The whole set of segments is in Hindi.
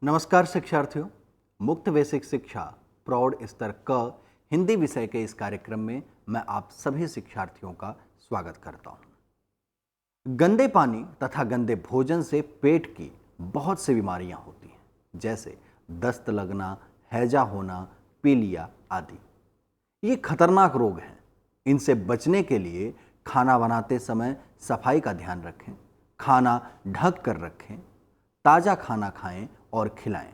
नमस्कार शिक्षार्थियों। मुक्त बेसिक शिक्षा प्रौढ़ स्तर क हिंदी विषय के इस कार्यक्रम में मैं आप सभी शिक्षार्थियों का स्वागत करता हूं। गंदे पानी तथा गंदे भोजन से पेट की बहुत सी बीमारियां होती हैं, जैसे दस्त लगना, हैजा होना, पीलिया आदि। ये खतरनाक रोग हैं। इनसे बचने के लिए खाना बनाते समय सफाई का ध्यान रखें, खाना ढक कर रखें, ताज़ा खाना खाएं और खिलाएं।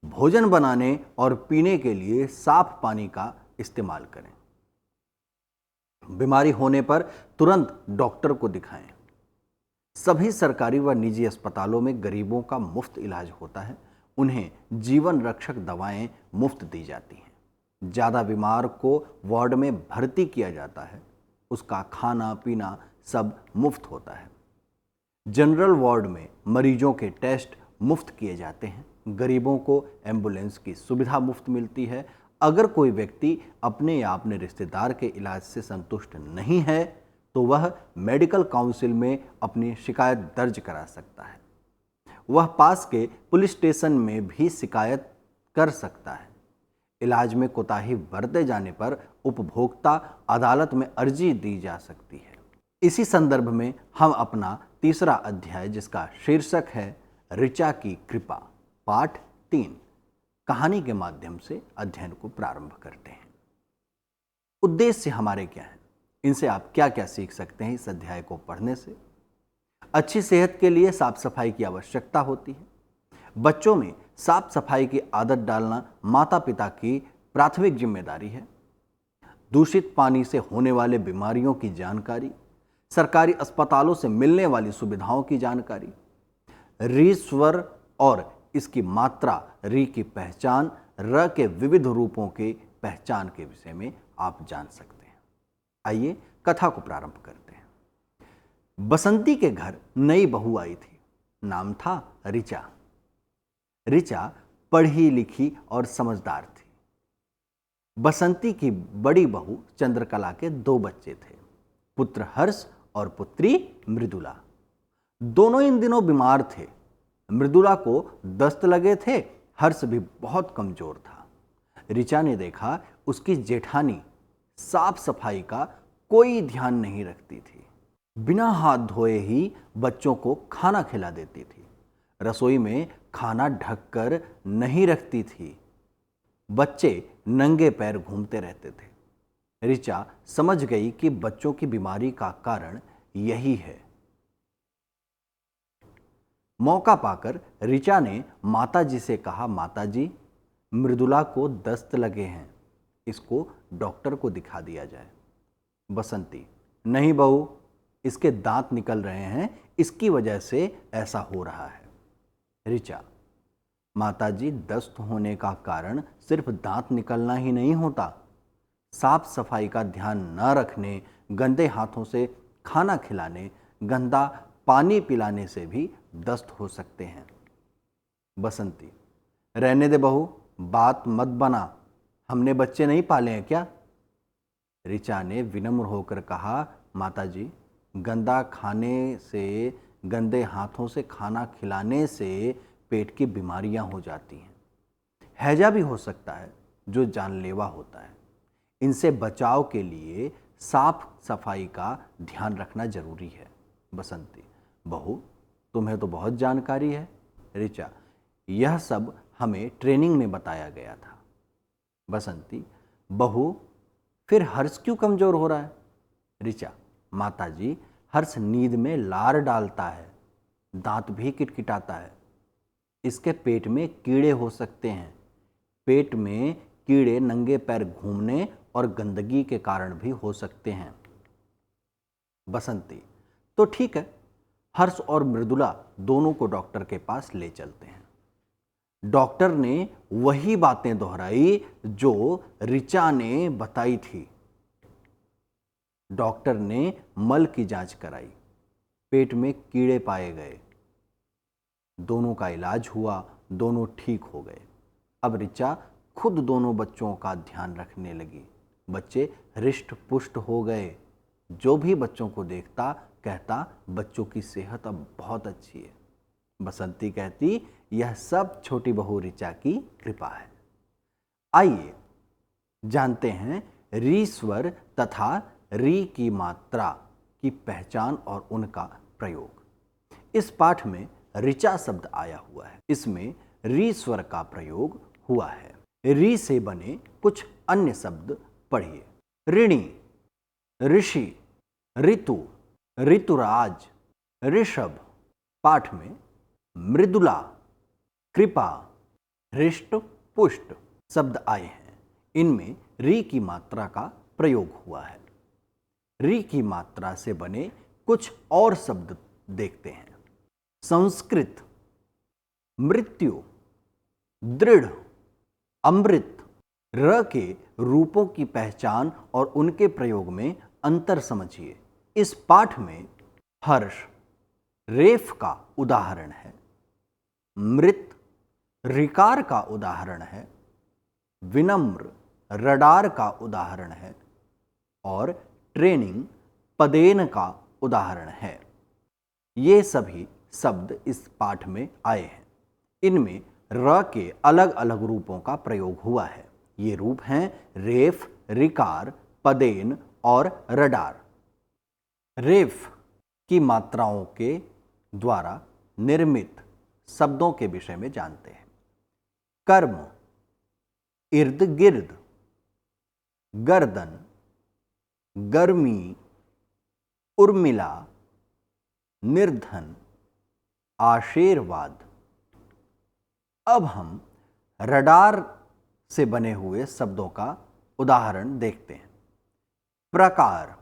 भोजन बनाने और पीने के लिए साफ पानी का इस्तेमाल करें। बीमारी होने पर तुरंत डॉक्टर को दिखाएं। सभी सरकारी व निजी अस्पतालों में गरीबों का मुफ्त इलाज होता है। उन्हें जीवन रक्षक दवाएं मुफ्त दी जाती हैं। ज़्यादा बीमार को वार्ड में भर्ती किया जाता है। उसका खाना पीना सब मुफ्त होता है। जनरल वार्ड में मरीजों के टेस्ट मुफ्त किए जाते हैं। गरीबों को एम्बुलेंस की सुविधा मुफ्त मिलती है। अगर कोई व्यक्ति अपने या अपने रिश्तेदार के इलाज से संतुष्ट नहीं है तो वह मेडिकल काउंसिल में अपनी शिकायत दर्ज करा सकता है। वह पास के पुलिस स्टेशन में भी शिकायत कर सकता है। इलाज में कोताही बरते जाने पर उपभोक्ता अदालत में अर्जी दी जा सकती है। इसी संदर्भ में हम अपना तीसरा अध्याय, जिसका शीर्षक है ऋचा की कृपा, पाठ 3, कहानी के माध्यम से अध्ययन को प्रारंभ करते हैं। उद्देश्य हमारे क्या हैं? इनसे आप क्या क्या सीख सकते हैं इस अध्याय को पढ़ने से? अच्छी सेहत के लिए साफ सफाई की आवश्यकता होती है। बच्चों में साफ सफाई की आदत डालना माता पिता की प्राथमिक जिम्मेदारी है। दूषित पानी से होने वाले बीमारियों की जानकारी, सरकारी अस्पतालों से मिलने वाली सुविधाओं की जानकारी, री स्वर और इसकी मात्रा, री की पहचान, र के विविध रूपों के पहचान के विषय में आप जान सकते हैं। आइए कथा को प्रारंभ करते हैं। बसंती के घर नई बहू आई थी। नाम था ऋचा। ऋचा पढ़ी लिखी और समझदार थी। बसंती की बड़ी बहू चंद्रकला के 2 बच्चे थे, पुत्र हर्ष और पुत्री मृदुला। दोनों इन दिनों बीमार थे। मृदुला को दस्त लगे थे, हर्ष भी बहुत कमजोर था। ऋचा ने देखा उसकी जेठानी साफ सफाई का कोई ध्यान नहीं रखती थी। बिना हाथ धोए ही बच्चों को खाना खिला देती थी। रसोई में खाना ढककर नहीं रखती थी। बच्चे नंगे पैर घूमते रहते थे। ऋचा समझ गई कि बच्चों की बीमारी का कारण यही है। मौका पाकर ऋचा ने माताजी से कहा, माताजी, मृदुला को दस्त लगे हैं, इसको डॉक्टर को दिखा दिया जाए। बसंती, नहीं बहू, इसके दांत निकल रहे हैं, इसकी वजह से ऐसा हो रहा है। ऋचा, माताजी, दस्त होने का कारण सिर्फ दांत निकलना ही नहीं होता। साफ सफाई का ध्यान न रखने, गंदे हाथों से खाना खिलाने, गंदा पानी पिलाने से भी दस्त हो सकते हैं। बसंती, रहने दे बहू, बात मत बना, हमने बच्चे नहीं पाले हैं क्या? ऋचा ने विनम्र होकर कहा, माताजी, गंदा खाने से, गंदे हाथों से खाना खिलाने से पेट की बीमारियां हो जाती हैं। हैजा भी हो सकता है जो जानलेवा होता है। इनसे बचाव के लिए साफ सफाई का ध्यान रखना जरूरी है। बसंती, बहू, तुम्हें तो बहुत जानकारी है। ऋचा, यह सब हमें ट्रेनिंग में बताया गया था। बसंती, बहू, फिर हर्ष क्यों कमजोर हो रहा है? ऋचा, माताजी, हर्ष नींद में लार डालता है, दांत भी किटकिटाता है। इसके पेट में कीड़े हो सकते हैं। पेट में कीड़े नंगे पैर घूमने और गंदगी के कारण भी हो सकते हैं। बसंती, तो ठीक है, हर्ष और मृदुला दोनों को डॉक्टर के पास ले चलते हैं। डॉक्टर ने वही बातें दोहराई जो ऋचा ने बताई थी। डॉक्टर ने मल की जांच कराई, पेट में कीड़े पाए गए। दोनों का इलाज हुआ, दोनों ठीक हो गए। अब ऋचा खुद दोनों बच्चों का ध्यान रखने लगी। बच्चे हृष्ट पुष्ट हो गए। जो भी बच्चों को देखता कहता, बच्चों की सेहत अब बहुत अच्छी है। बसंती कहती, यह सब छोटी बहू ऋचा की कृपा है। आइए जानते हैं री स्वर तथा री की मात्रा की पहचान और उनका प्रयोग। इस पाठ में ऋचा शब्द आया हुआ है, इसमें री स्वर का प्रयोग हुआ है। री से बने कुछ अन्य शब्द पढ़िए। ऋणी, ऋषि, ऋतु, ऋतुराज, ऋषभ। पाठ में मृदुला, कृपा, हृष्ट पुष्ट शब्द आए हैं। इनमें री की मात्रा का प्रयोग हुआ है। री की मात्रा से बने कुछ और शब्द देखते हैं। संस्कृत, मृत्यु, दृढ़, अमृत। र के रूपों की पहचान और उनके प्रयोग में अंतर समझिए। इस पाठ में हर्ष रेफ का उदाहरण है, मृत ऋकार का उदाहरण है, विनम्र रडार का उदाहरण है और ट्रेनिंग पदेन का उदाहरण है। ये सभी शब्द इस पाठ में आए हैं। इनमें र के अलग अलग रूपों का प्रयोग हुआ है। ये रूप हैं रेफ, रिकार, पदेन और रडार। रेफ की मात्राओं के द्वारा निर्मित शब्दों के विषय में जानते हैं। कर्म, इर्द गिर्द, गर्दन, गर्मी, उर्मिला, निर्धन, आशीर्वाद। अब हम रडार से बने हुए शब्दों का उदाहरण देखते हैं। प्रकार,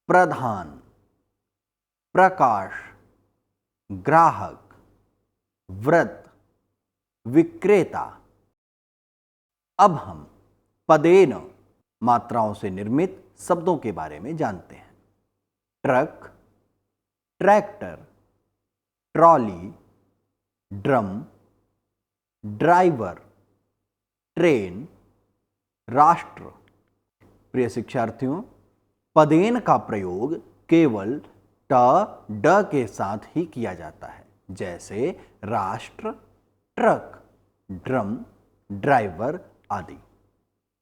प्रधान, प्रकाश, ग्राहक, व्रत, विक्रेता। अब हम पदेन मात्राओं से निर्मित शब्दों के बारे में जानते हैं। Truck, tractor, trolley, drum, driver, train, राष्ट्र। प्रिय शिक्षार्थियों, पदेन का प्रयोग केवल ट ड के साथ ही किया जाता है, जैसे राष्ट्र, ट्रक, ड्रम, ड्राइवर आदि।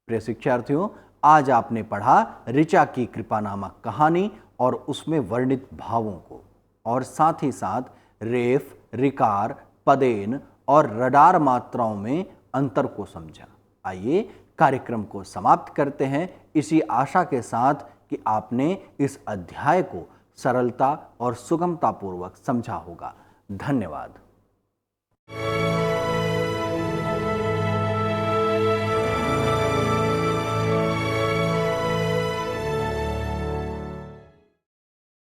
प्रिय शिक्षार्थियों, आज आपने पढ़ा ऋचा की कृपा नामक कहानी और उसमें वर्णित भावों को, और साथ ही साथ रेफ, रिकार, पदेन और रडार मात्राओं में अंतर को समझा। आइए कार्यक्रम को समाप्त करते हैं इसी आशा के साथ कि आपने इस अध्याय को सरलता और सुगमतापूर्वक समझा होगा। धन्यवाद।